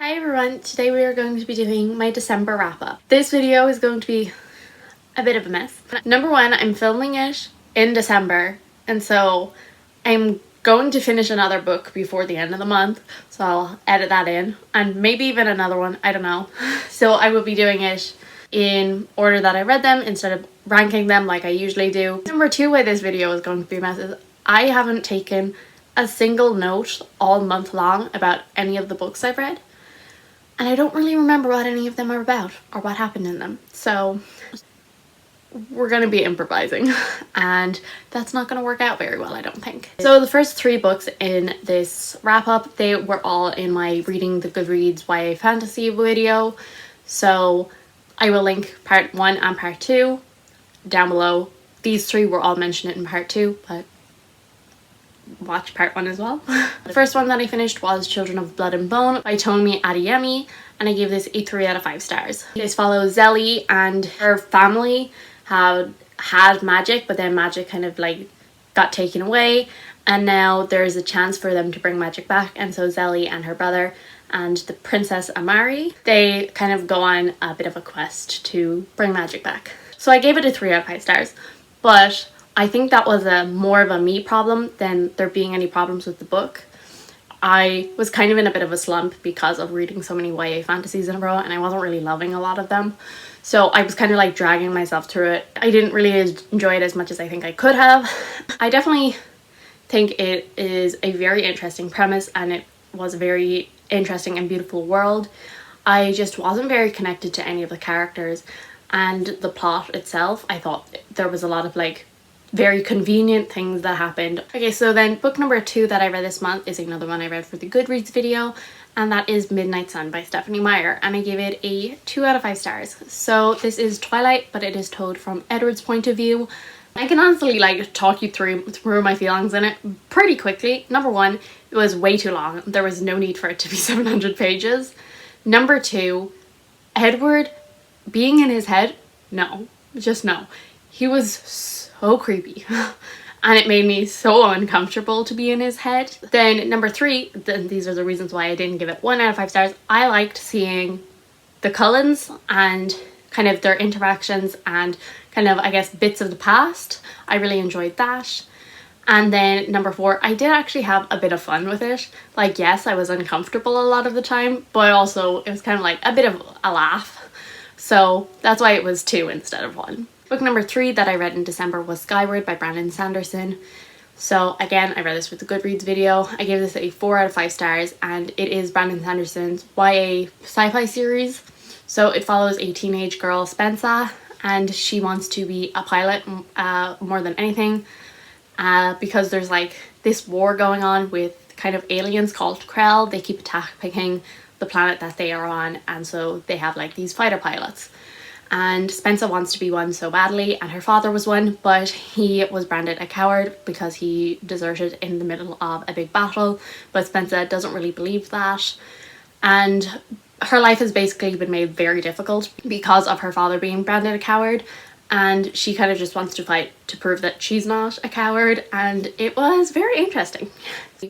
Hi everyone, today we are going to be doing my December wrap up. This video is going to be a bit of a mess. Number one, I'm filming it in December, and so I'm going to finish another book before the end of the month, so I'll edit that in, and maybe even another one, I don't know. So I will be doing it in order that I read them instead of ranking them like I usually do. Number two, why this video is going to be a mess is I haven't taken a single note all month long about any of the books I've read. And I don't really remember what any of them are about or what happened in them. So we're going to be improvising and that's not going to work out very well, I don't think. So the first three books in this wrap up, they were all in my Reading the Goodreads YA Fantasy video. So I will link part 1 and part 2 down below. These three were all mentioned in part 2, but watch part 1 as well. The first one that I finished was Children of Blood and Bone by Tomi Adeyemi, and I gave this a 3 out of 5 stars. This follows Zelly and her family had magic, but then magic kind of like got taken away, and now there's a chance for them to bring magic back, and so Zelly and her brother and the Princess Amari, they kind of go on a bit of a quest to bring magic back. So I gave it a 3 out of 5 stars, but I think that was more of a me problem than there being any problems with the book. I was kind of in a bit of a slump because of reading so many YA fantasies in a row, and I wasn't really loving a lot of them. So I was kind of like dragging myself through it. I didn't really enjoy it as much as I think I could have. I definitely think it is a very interesting premise, and it was a very interesting and beautiful world. I just wasn't very connected to any of the characters, and the plot itself, I thought there was a lot of like very convenient things that happened. Okay, so then book number 2 that I read this month is another one I read for the Goodreads video, and that is Midnight Sun by Stephanie Meyer, and I gave it a 2 out of 5 stars. So this is Twilight, but it is told from Edward's point of view. I can honestly like talk you through my feelings in it pretty quickly. Number one, it was way too long. There was no need for it to be 700 pages. Number two, Edward being in his head, no, just no. He was so creepy and it made me so uncomfortable to be in his head. Then number 3, these are the reasons why I didn't give it 1 out of 5 stars. I liked seeing the Cullens and kind of their interactions and kind of, I guess, bits of the past. I really enjoyed that. And then number 4, I did actually have a bit of fun with it. Like, yes, I was uncomfortable a lot of the time, but also it was kind of like a bit of a laugh. So that's why it was 2 instead of 1. Book number 3 that I read in December was Skyward by Brandon Sanderson. So again, I read this with the Goodreads video. I gave this a 4 out of 5 stars, and it is Brandon Sanderson's YA sci-fi series. So it follows a teenage girl, Spencer, and she wants to be a pilot more than anything because there's like this war going on with kind of aliens called Krell. They keep attacking the planet that they are on, and so they have like these fighter pilots. And Spencer wants to be one so badly, and her father was one, but he was branded a coward because he deserted in the middle of a big battle. But Spencer doesn't really believe that, and her life has basically been made very difficult because of her father being branded a coward, and she kind of just wants to fight to prove that she's not a coward, and it was very interesting.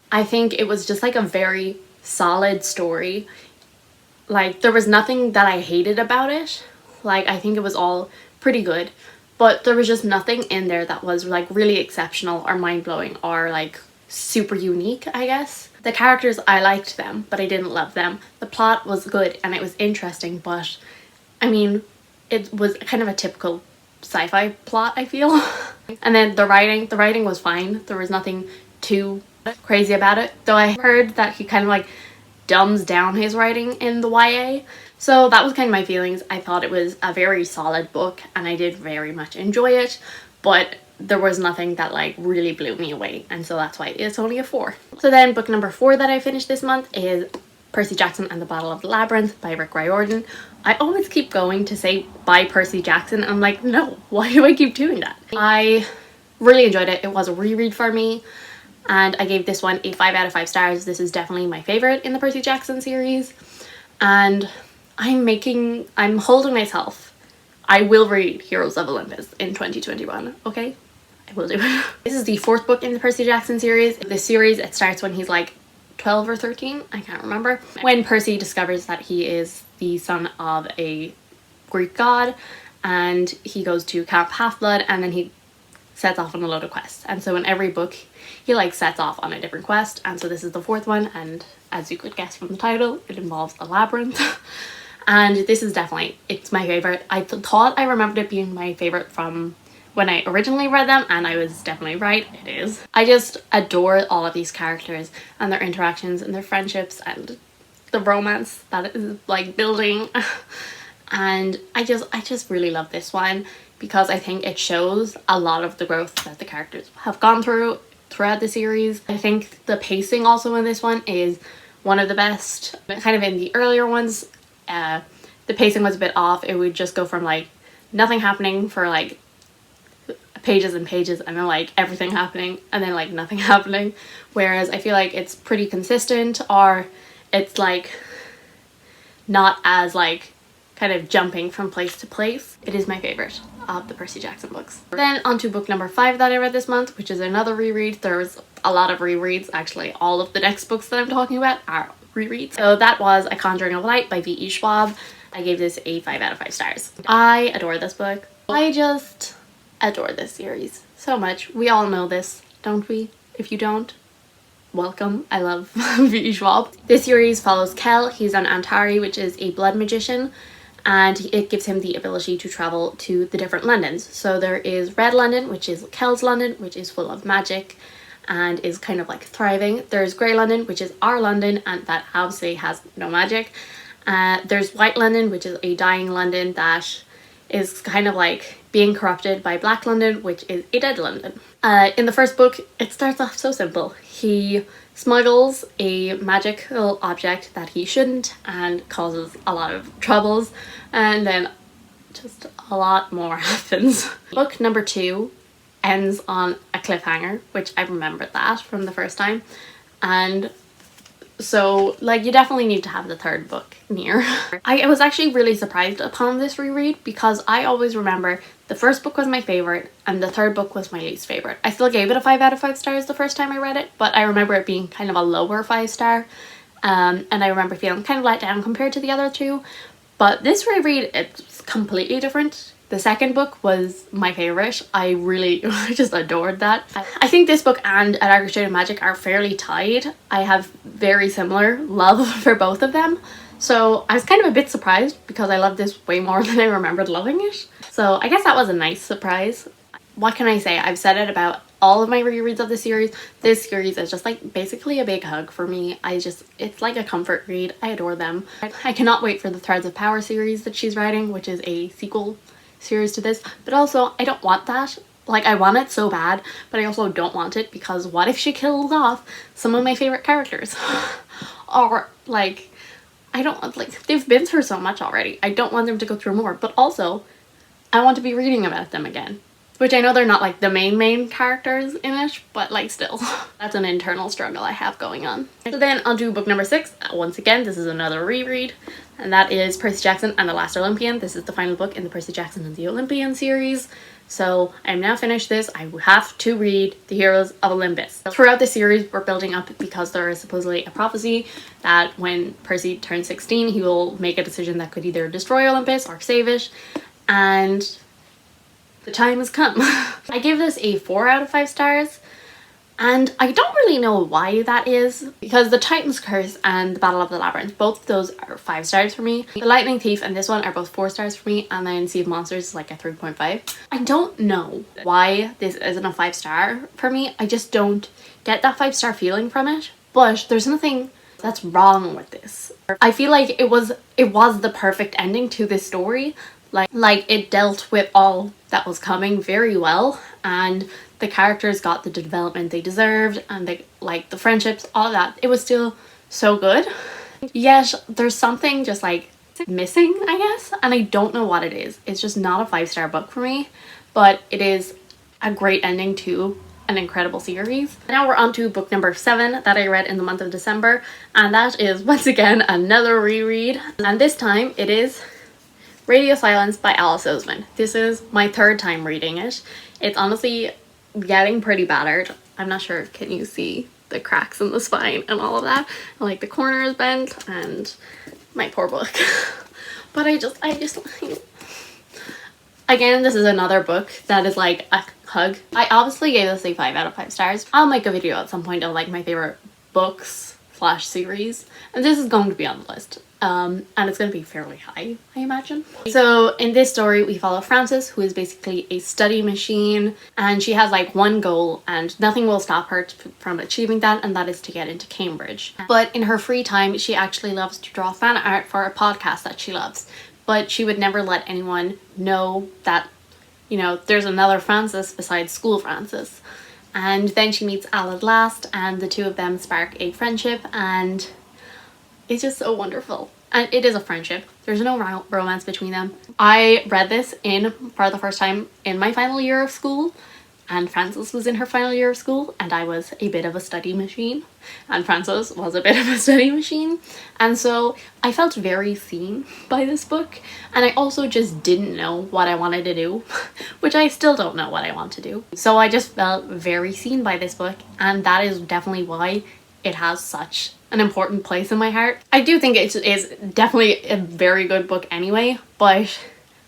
I think it was just like a very solid story. Like, there was nothing that I hated about it. Like, I think it was all pretty good, but there was just nothing in there that was like really exceptional or mind-blowing or like super unique, I guess. The characters, I liked them, but I didn't love them. The plot was good and it was interesting, but I mean, it was kind of a typical sci-fi plot, I feel. And then the writing was fine. There was nothing too crazy about it, though I heard that he kind of like dumbs down his writing in the YA. So that was kind of my feelings. I thought it was a very solid book and I did very much enjoy it, but there was nothing that like really blew me away, and so that's why it's only a 4. So then book number 4 that I finished this month is Percy Jackson and the Battle of the Labyrinth by Rick Riordan. I always keep going to say by Percy Jackson. I'm like, no, why do I keep doing that? I really enjoyed it. It was a reread for me, and I gave this one a 5 out of 5 stars. This is definitely my favorite in the Percy Jackson series, and I'm holding myself. I will read Heroes of Olympus in 2021, okay? I will do it. This is the 4th book in the Percy Jackson series. The series, it starts when he's like 12 or 13, I can't remember, when Percy discovers that he is the son of a Greek god, and he goes to Camp Half-Blood, and then he sets off on a load of quests. And so in every book he like sets off on a different quest, and so this is the 4th one, and as you could guess from the title, it involves a labyrinth. And this is definitely, it's my favorite. I thought I remembered it being my favorite from when I originally read them, and I was definitely right, it is. I just adore all of these characters and their interactions and their friendships and the romance that is like building. And I just really love this one because I think it shows a lot of the growth that the characters have gone through throughout the series. I think the pacing also in this one is one of the best. Kind of in the earlier ones, the pacing was a bit off. It would just go from like nothing happening for like pages and pages, and then like everything happening, and then like nothing happening. Whereas I feel like it's pretty consistent, or it's like not as like kind of jumping from place to place. It is my favorite of the Percy Jackson books. Then on to book number 5 that I read this month, which is another reread. There's a lot of rereads, actually. All of the next books that I'm talking about are rereads. So that was A Conjuring of Light by V.E. Schwab. I gave this a 5 out of 5 stars. I adore this book. I just adore this series so much. We all know this, don't we? If you don't, welcome. I love V.E. Schwab. This series follows Kel. He's an Antari, which is a blood magician, and it gives him the ability to travel to the different Londons. So there is Red London, which is Kel's London, which is full of magic and is kind of like thriving. There's Grey London, which is our London, and that obviously has no magic. There's White London, which is a dying London that is kind of like being corrupted by Black London, which is a dead London. In the first book, it starts off so simple. He smuggles a magical object that he shouldn't and causes a lot of troubles, and then just a lot more happens. Book number 2 ends on a cliffhanger, which I remembered that from the first time, and so like you definitely need to have the 3rd book near. I was actually really surprised upon this reread because I always remember the first book was my favorite and the 3rd book was my least favorite. I still gave it a 5 out of 5 stars the first time I read it, but I remember it being kind of a lower 5 star, and I remember feeling kind of let down compared to the other 2. But this reread, it's completely different. The 2nd book was my favorite. I just adored that. I think this book and A Darker Shade of Magic are fairly tied. I have very similar love for both of them. So I was kind of a bit surprised because I loved this way more than I remembered loving it. So I guess that was a nice surprise. What can I say? I've said it about all of my rereads of the series. This series is just like basically a big hug for me. It's like a comfort read. I adore them. I cannot wait for the Threads of Power series that she's writing, which is a sequel series to this. But also, I don't want that. Like, I want it so bad, but I also don't want it because what if she kills off some of my favorite characters? Or like, I don't, like, they've been through so much already. I don't want them to go through more, but also I want to be reading about them again. Which I know they're not like the main characters in it, but like still. That's an internal struggle I have going on. So then on to book number 6. Once again, this is another reread, and that is Percy Jackson and the Last Olympian. This is the final book in the Percy Jackson and the Olympian series. So I'm now finished this. I have to read The Heroes of Olympus. Throughout the series, we're building up because there is supposedly a prophecy that when Percy turns 16, he will make a decision that could either destroy Olympus or save it. And the time has come. I give this a 4 out of 5 stars, and I don't really know why that is, because the Titan's Curse and the Battle of the Labyrinth, both of those are 5 stars for me. The Lightning Thief and this one are both 4 stars for me, and then Sea of Monsters is like a 3.5. I don't know why this isn't a 5 star for me. I just don't get that 5 star feeling from it, but there's nothing that's wrong with this. I feel like it was the perfect ending to this story. Like it dealt with all that was coming very well, and the characters got the development they deserved, and the friendships, all of that. It was still so good. Yet there's something just like missing, I guess, and I don't know what it is. It's just not a 5 star book for me, but it is a great ending to an incredible series. Now we're on to book number 7 that I read in the month of December, and that is once again another reread, and this time it is Radio Silence by Alice Oseman. This is my 3rd time reading it. It's honestly getting pretty battered. I'm not sure, can you see the cracks in the spine and all of that. And like the corner is bent and my poor book. But I just again, this is another book that is like a hug. I obviously gave this a 5 out of 5 stars. I'll make a video at some point of like my favorite books / series, and this is going to be on the list. And it's going to be fairly high, I imagine. So in this story, we follow Frances, who is basically a study machine, and she has like one goal and nothing will stop her from achieving that, and that is to get into Cambridge. But in her free time, she actually loves to draw fan art for a podcast that she loves. But she would never let anyone know that, you know, there's another Frances besides school Frances. And then she meets Al at last, and the two of them spark a friendship, and it's just so wonderful. And it is a friendship. There's no romance between them. I read this for the first time in my final year of school, and Frances was in her final year of school, and I was a bit of a study machine, and Frances was a bit of a study machine. And so I felt very seen by this book, and I also just didn't know what I wanted to do, which I still don't know what I want to do. So I just felt very seen by this book, and that is definitely why it has such an important place in my heart. I do think it is definitely a very good book anyway, but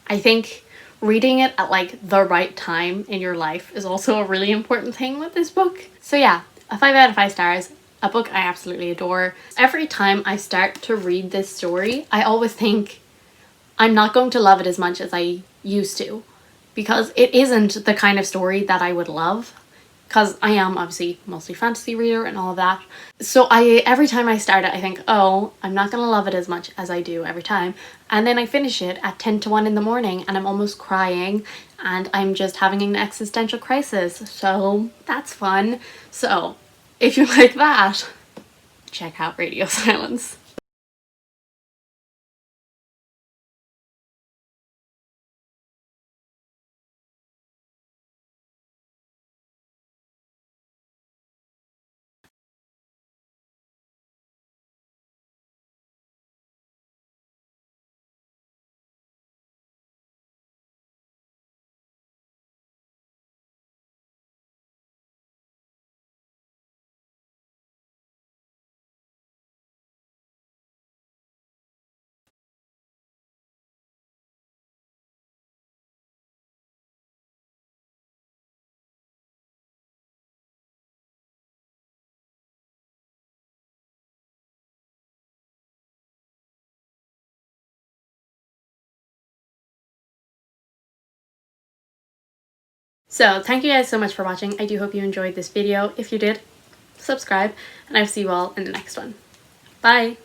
I think reading it at like the right time in your life is also a really important thing with this book. So yeah, a 5 out of 5 stars, a book I absolutely adore. Every time I start to read this story, I always think I'm not going to love it as much as I used to, because it isn't the kind of story that I would love, because I am obviously mostly fantasy reader and all of that. So every time I start it, I think, oh, I'm not gonna love it as much as I do every time. And then I finish it at 10 to 1 in the morning and I'm almost crying and I'm just having an existential crisis. So that's fun. So if you like that, check out Radio Silence. So thank you guys so much for watching. I do hope you enjoyed this video. If you did, subscribe, and I'll see you all in the next one. Bye!